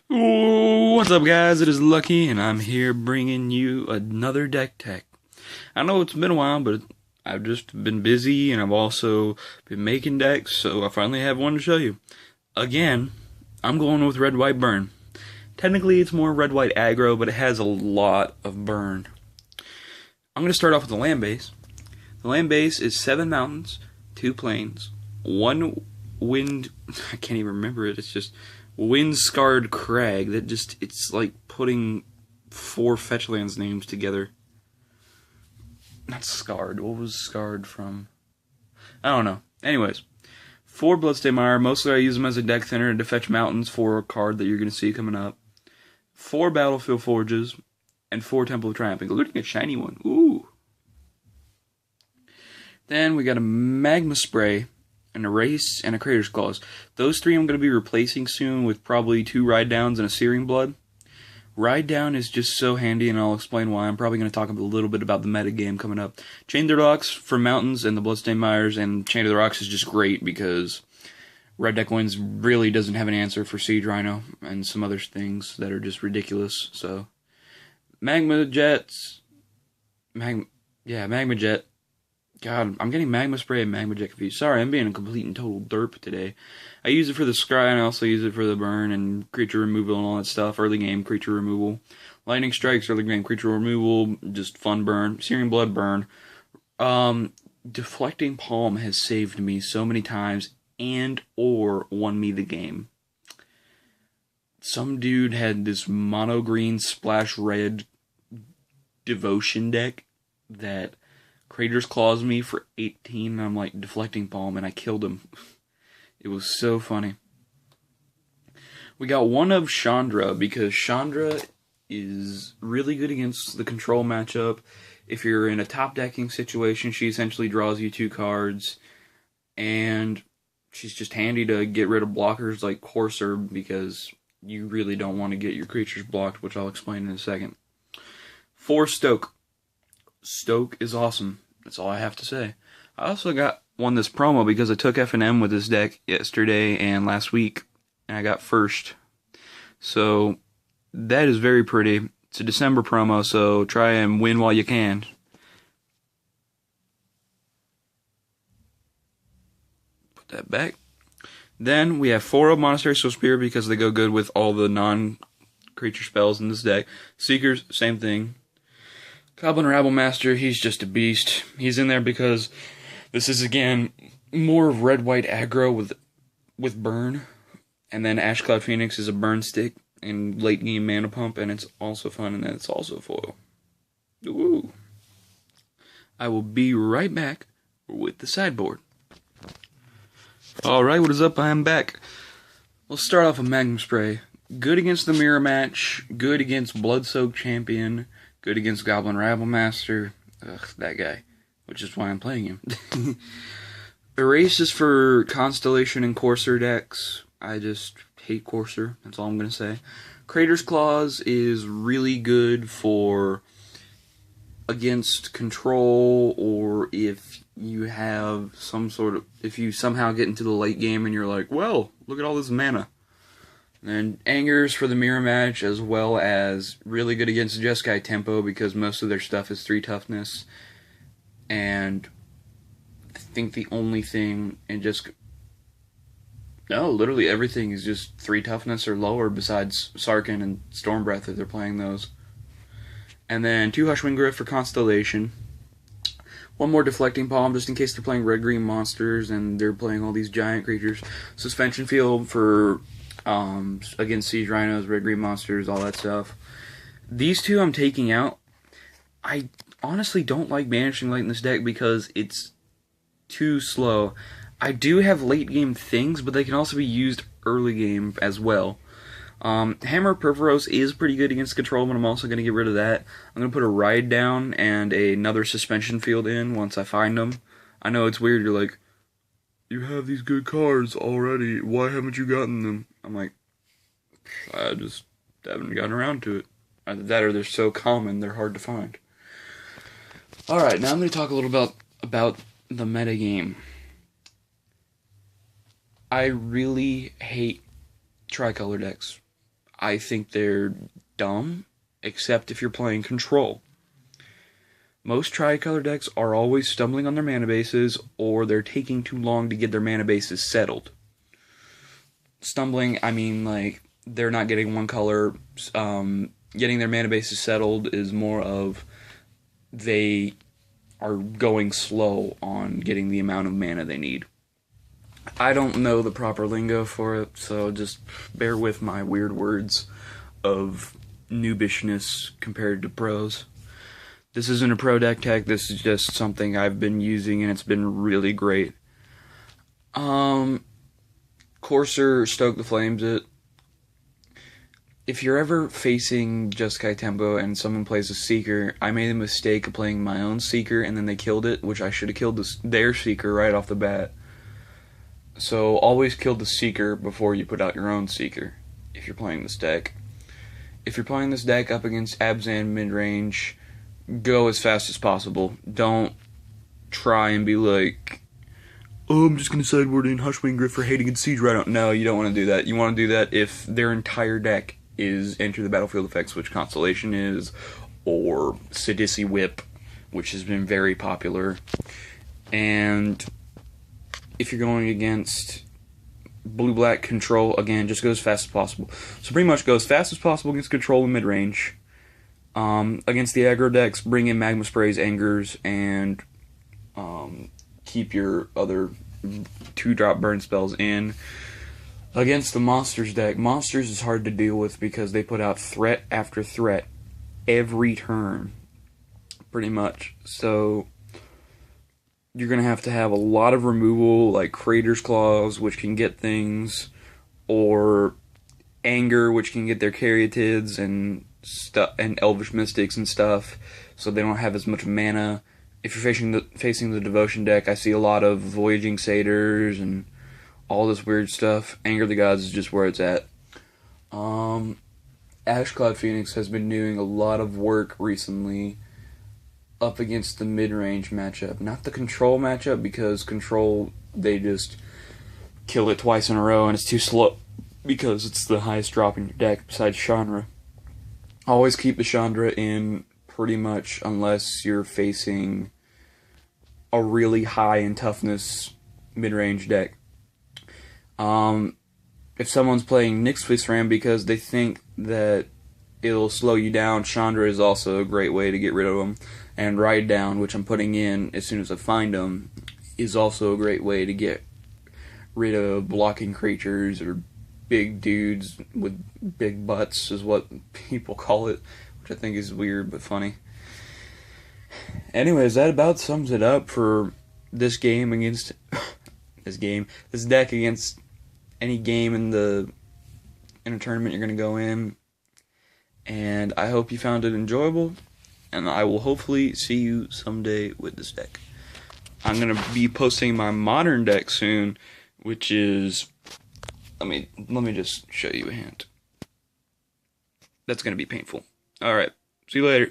What's up, guys? It is Lucky, and I'm here bringing you another deck tech. I know it's been a while, but I've just been busy, and I've also been making decks, so I finally have one to show you. Again, I'm going with red-white burn. Technically, it's more red-white aggro, but it has a lot of burn. I'm going to start off with the land base. The land base is 7 mountains, 2 plains, 1 wind... I can't even remember it. It's just wind-scarred crag. It's like putting 4 fetch lands names together. Not scarred. What was scarred from? I don't know. Anyways, 4 Bloodstained Mire. Mostly I use them as a deck thinner to fetch mountains for a card that you're going to see coming up. 4 Battlefield Forges. And 4 Temple of Triumph, including a shiny one. Ooh. Then we got a Magma Spray, an Erase, and a Crater's Claws. Those 3 I'm going to be replacing soon with probably 2 Ride Downs and a Searing Blood. Ride Down is just so handy, and I'll explain why. I'm probably going to talk a little bit about the meta game coming up. Chain of the Rocks for Mountains and the Bloodstained Mires, and Chain of the Rocks is just great because Red Deck Wins really doesn't have an answer for Siege Rhino and some other things that are just ridiculous. So, Magma Jets. Magma Jet. God, I'm getting Magma Spray and Magma Jet confused. Sorry, I'm being a complete and total derp today. I use it for the scry, and I also use it for the burn and creature removal and all that stuff. Early game creature removal. Lightning Strikes, early game creature removal, just fun burn. Searing Blood burn. Deflecting Palm has saved me so many times and or won me the game. Some dude had this mono green splash red devotion deck that Crater's Claws me for 18, and I'm like, Deflecting Palm, and I killed him. It was so funny. We got one of Chandra, because Chandra is really good against the control matchup. If you're in a top decking situation, she essentially draws you 2 cards, and she's just handy to get rid of blockers like Courser, because you really don't want to get your creatures blocked, which I'll explain in a second. 4 Stoke. Stoke is awesome. That's all I have to say. I also won this promo because I took F&M with this deck yesterday and last week, and I got first. So that is very pretty. It's a December promo, so try and win while you can. Put that back. Then we have 4 of Monastery Soul Spear because they go good with all the non-creature spells in this deck. Seekers, same thing. Goblin Rabble Master, he's just a beast. He's in there because this is, again, more red-white aggro with burn. And then Ash Cloud Phoenix is a burn stick and late-game mana pump, and it's also fun, and then it's also foil. Ooh. I will be right back with the sideboard. Alright, what is up? I am back. We'll start off with Magma Spray. Good against the Mirror Match, good against Blood-Soaked Champion, good against Goblin Rabble Master. Ugh, that guy. Which is why I'm playing him. Erase is for Constellation and Courser decks. I just hate Courser. That's all I'm going to say. Crater's Claws is really good for against control, or if you have some sort of... if you somehow get into the late game and you're like, well, look at all this mana. And Anger's for the Mirror Match, as well as really good against Jeskai Tempo, because most of their stuff is 3 toughness. And I think the only thing in no, literally everything is just 3 toughness or lower besides Sarkhan and Stormbreath if they're playing those. And then 2 Hushwing Gryph for Constellation. 1 more Deflecting Palm just in case they're playing red-green monsters and they're playing all these giant creatures. Suspension Field for against Siege Rhinos, red-green monsters, all that stuff. These 2 I'm taking out. I honestly don't like Banishing Light in this deck because it's too slow. I do have late-game things, but they can also be used early game as well. Hammer Perforos is pretty good against control, but I'm also going to get rid of that. I'm going to put a Ride Down and another Suspension Field in once I find them. I know it's weird, you're like, you have these good cards already, why haven't you gotten them? I'm like, I just haven't gotten around to it. Either that or they're so common, they're hard to find. Alright, now I'm going to talk a little about the metagame. I really hate tricolor decks. I think they're dumb, except if you're playing Control. Most tricolor decks are always stumbling on their mana bases, or they're taking too long to get their mana bases settled. Stumbling, I mean, like, they're not getting one color. Getting their mana bases settled is more of they are going slow on getting the amount of mana they need. I don't know the proper lingo for it, so just bear with my weird words of noobishness compared to pros. This isn't a pro deck tech, this is just something I've been using and it's been really great. Courser, Stoke the Flames it. If you're ever facing Jeskai Tempo and someone plays a Seeker, I made the mistake of playing my own Seeker and then they killed it, which I should have killed their Seeker right off the bat. So always kill the Seeker before you put out your own Seeker, if you're playing this deck. If you're playing this deck up against Abzan mid-range, go as fast as possible. Don't try and be like, oh, I'm just going to sideboard in Hushwing Gryff for hating and Siege right out. No, you don't want to do that. You want to do that if their entire deck is Enter the Battlefield effects, which Constellation is, or Sidisi Whip, which has been very popular. And if you're going against blue-black Control, again, just go as fast as possible. So pretty much go as fast as possible against Control and mid-range. Against the aggro decks, bring in Magma Sprays, Angers, and keep your other 2-drop burn spells in. Against the Monsters deck, Monsters is hard to deal with because they put out threat after threat every turn, pretty much. So you're going to have a lot of removal, like Crater's Claws, which can get things, or Anger, which can get their Caryatids and Elvish Mystics and stuff, so they don't have as much mana. If you're facing the Devotion deck, I see a lot of Voyaging Satyrs and all this weird stuff. Anger of the Gods is just where it's at. Ashcloud Phoenix has been doing a lot of work recently up against the mid-range matchup. Not the Control matchup, because Control, they just kill it twice in a row and it's too slow because it's the highest drop in your deck besides Chandra. Always keep the Chandra in pretty much unless you're facing a really high in toughness mid-range deck. If someone's playing Nyx Ram because they think that it'll slow you down, Chandra is also a great way to get rid of them. And Ride Down, which I'm putting in as soon as I find them, is also a great way to get rid of blocking creatures or big dudes with big butts, is what people call it, which I think is weird but funny. Anyways, that about sums it up for this game against this deck against any game in a tournament you're going to go in. And I hope you found it enjoyable, and I will hopefully see you someday with this deck. I'm going to be posting my modern deck soon, which is, let me just show you a hint. That's going to be painful. Alright, see you later.